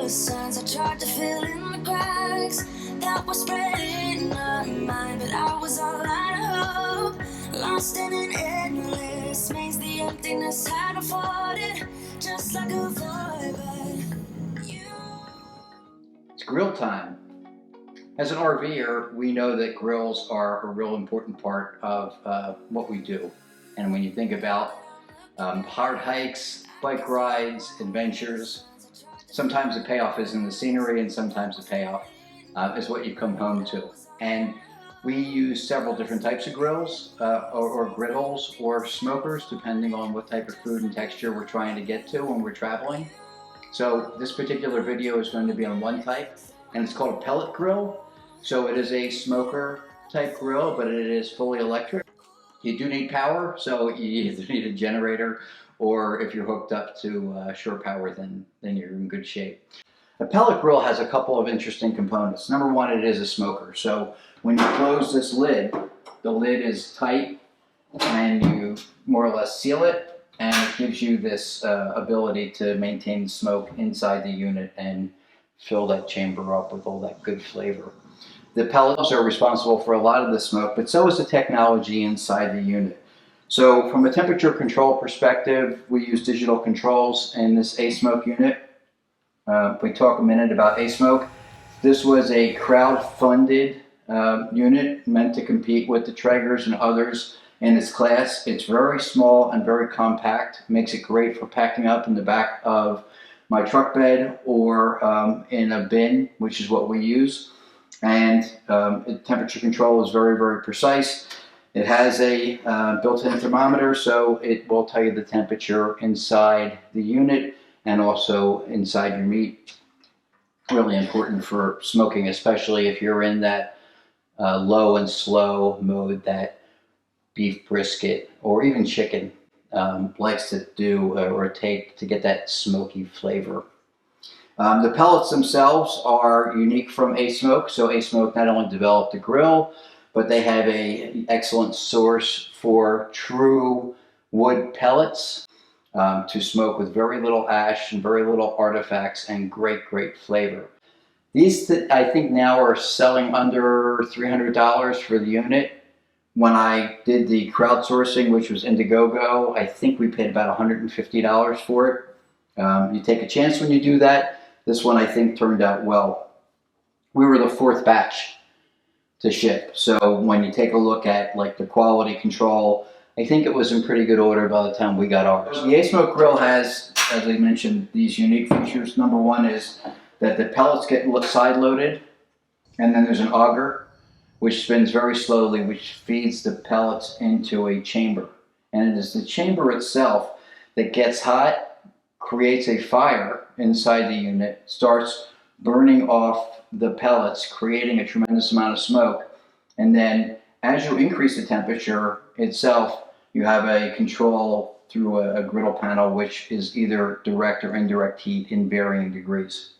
of signs I tried to fill in the cracks that were spreading my mind, but I was all out of hope, lost in an endless maze. The emptiness had afforded, just like a void, but you. It's grill time. As an RVer, we know that grills are a real important part of what we do. And when you think about hard hikes, bike rides, adventures, sometimes the payoff is in the scenery and sometimes the payoff is what you come home to. And we use several different types of grills or griddles or smokers, depending on what type of food and texture we're trying to get to when we're traveling. So this particular video is going to be on one type, and it's called a pellet grill. So it is a smoker type grill, but it is fully electric. You do need power, so you either need a generator, or if you're hooked up to shore power, then you're in good shape. A pellet grill has a couple of interesting components. Number one, it is a smoker. So when you close this lid, the lid is tight and you more or less seal it, and it gives you this ability to maintain smoke inside the unit and fill that chamber up with all that good flavor. The pellets are responsible for a lot of the smoke, but so is the technology inside the unit. So from a temperature control perspective, we use digital controls in this Asmoke unit. We talk a minute about Asmoke. This was a crowd-funded unit meant to compete with the Traegers and others in its class. It's very small and very compact. Makes it great for packing up in the back of my truck bed or in a bin, which is what we use. And temperature control is very, very precise. It has a built-in thermometer, so it will tell you the temperature inside the unit and also inside your meat. Really important for smoking, especially if you're in that low and slow mode that beef brisket or even chicken likes to do or take to get that smoky flavor. The pellets themselves are unique from Asmoke. So Asmoke not only developed the grill, but they have an excellent source for true wood pellets to smoke with very little ash and very little artifacts and great, great flavor. These I think now are selling under $300 for the unit. When I did the crowdsourcing, which was Indiegogo, I think we paid about $150 for it. You take a chance when you do that. This one, I think, turned out well. We were the fourth batch to ship. So when you take a look at like the quality control, I think it was in pretty good order by the time we got ours. The Asmoke grill has, as I mentioned, these unique features. Number one is that the pellets get side loaded, and then there's an auger, which spins very slowly, which feeds the pellets into a chamber. And it is the chamber itself that gets hot, creates a fire inside the unit, starts burning off the pellets, creating a tremendous amount of smoke. And then as you increase the temperature itself, you have a control through a griddle panel, which is either direct or indirect heat in varying degrees.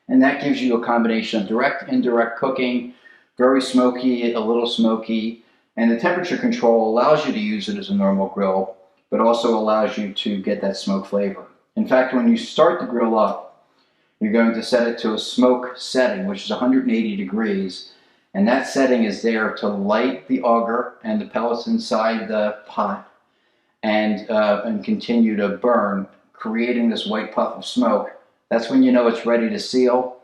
And that gives you a combination of direct, indirect cooking, very smoky, a little smoky, and the temperature control allows you to use it as a normal grill, but also allows you to get that smoke flavor. In fact, when you start the grill up, you're going to set it to a smoke setting, which is 180 degrees. And that setting is there to light the auger and the pellets inside the pot and continue to burn, creating this white puff of smoke. That's when you know it's ready to seal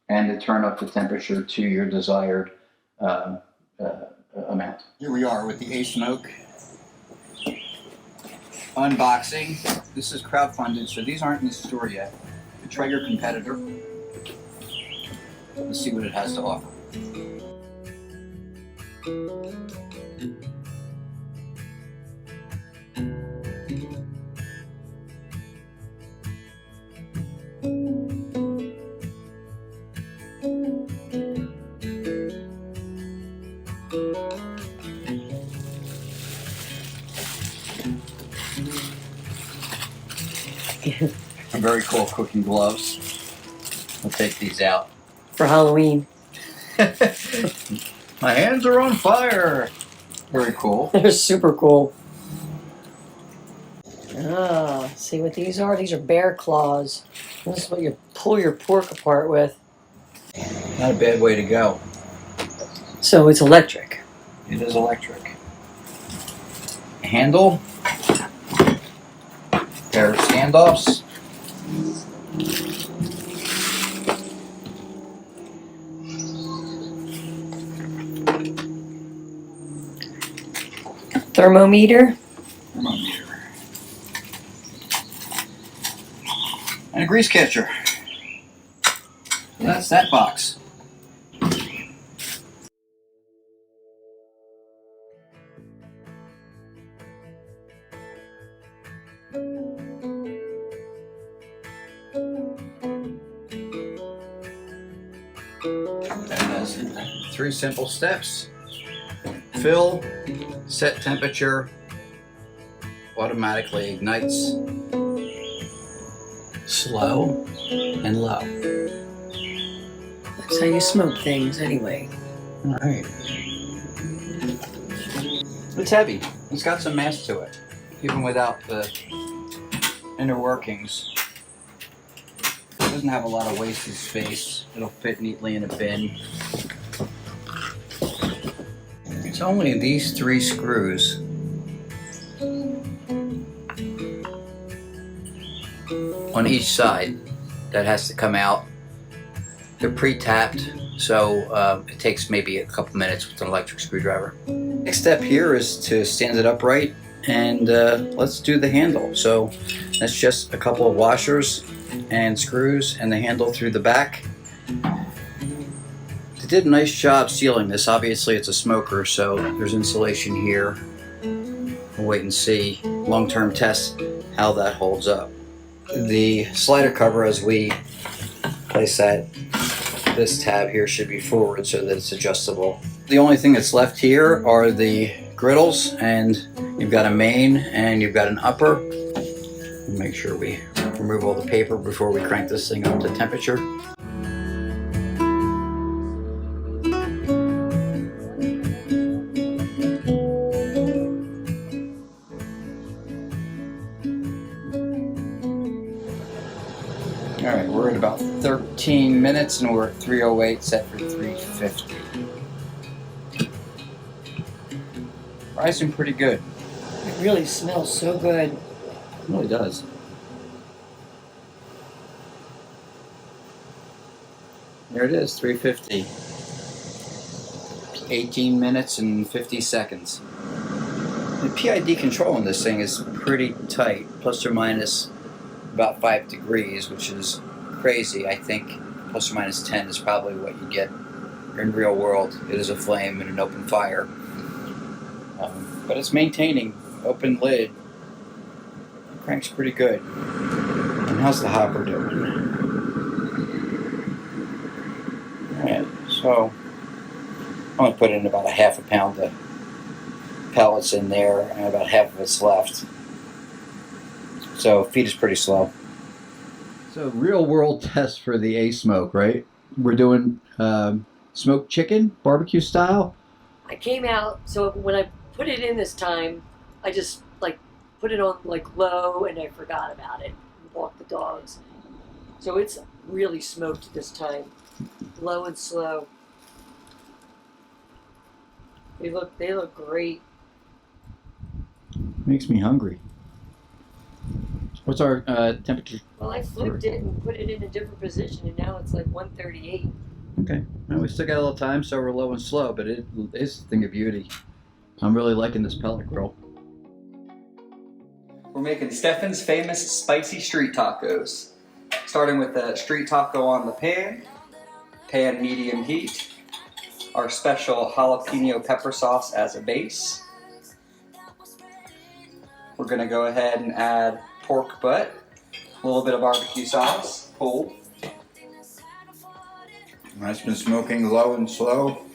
and to turn up the temperature to your desired amount. Here we are with the Asmoke unboxing. This is crowdfunded, so these aren't in the store yet. The Traeger competitor. Let's see what it has to offer. Very cool cooking gloves. We'll take these out. For Halloween. My hands are on fire. Very cool. They're super cool. Ah, see what these are? These are bear claws. This is what you pull your pork apart with. Not a bad way to go. So it's electric. It is electric. Handle. Pair of standoffs. Thermometer. Thermometer. And a grease catcher. That's that box. And 3 simple steps. Fill, set temperature, automatically ignites, slow and low. That's how you smoke things anyway. All right. It's heavy. It's got some mass to it, even without the inner workings. It doesn't have a lot of wasted space. It'll fit neatly in a bin. It's only these 3 screws on each side that has to come out. They're pre-tapped, so it takes maybe a couple minutes with an electric screwdriver. Next step here is to stand it upright, and let's do the handle. So that's just a couple of washers and screws and the handle through the back. They did a nice job sealing this. Obviously it's a smoker, so there's insulation here. We'll wait and see, long-term test, how that holds up. The slider cover, as we place that, this tab here should be forward so that it's adjustable. The only thing that's left here are the griddles, and you've got a main and you've got an upper. Make sure we remove all the paper before we crank this thing up to temperature. All right, we're at about 13 minutes and we're at 308, set for 350. Rising pretty good. It really smells so good. It really does. There it is, 350. 18 minutes and 50 seconds. The PID control on this thing is pretty tight, plus or minus about 5 degrees, which is crazy. I think plus or minus 10 is probably what you get in real world. It is a flame and an open fire. But it's maintaining open lid. It cranks pretty good. And how's the hopper doing? Alright, so I'm going to put in about a half a pound of pellets in there, and about half of it's left. So feed is pretty slow. So real world test for the Asmoke, right? We're doing smoked chicken, barbecue style. I came out, so when I put it in this time, I just put it on low and I forgot about it. Walked the dogs. So it's really smoked this time. Low and slow. They look great. Makes me hungry. What's our temperature? Well, I flipped it and put it in a different position, and now it's like 138. Okay. Well, we still got a little time, so we're low and slow, but it is a thing of beauty. I'm really liking this pellet grill. We're making Stefan's famous spicy street tacos. Starting with a street taco on the pan medium heat, our special jalapeno pepper sauce as a base. We're gonna go ahead and add pork butt, a little bit of barbecue sauce, pulled. That's been smoking low and slow.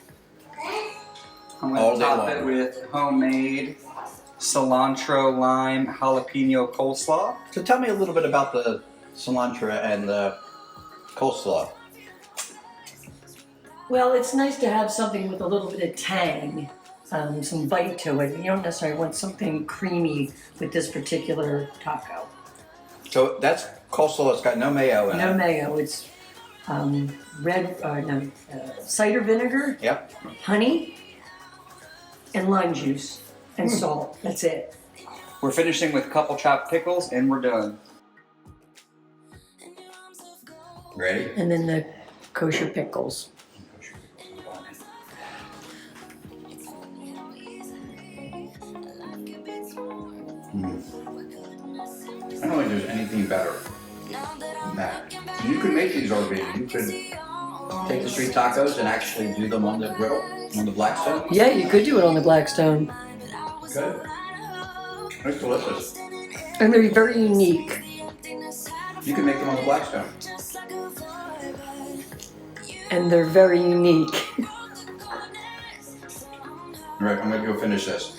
I'm All gonna day top it long. with homemade cilantro, lime, jalapeno coleslaw. So tell me a little bit about the cilantro and the coleslaw. Well, it's nice to have something with a little bit of tang. some bite to it. You don't necessarily want something creamy with this particular taco. So that's coleslaw that's got no mayo in it. No mayo. It's cider vinegar, Yep. honey, and lime juice and salt. That's it. We're finishing with a couple chopped pickles and we're done. Ready? And then the kosher pickles. I don't think there's anything better than that. You could make these already. You could take the street tacos and actually do them on the grill, on the Blackstone. Yeah, you could do it on the Blackstone. Good. It's delicious. And they're very unique. You can make them on the Blackstone. And they're very unique. All right, I'm gonna go finish this.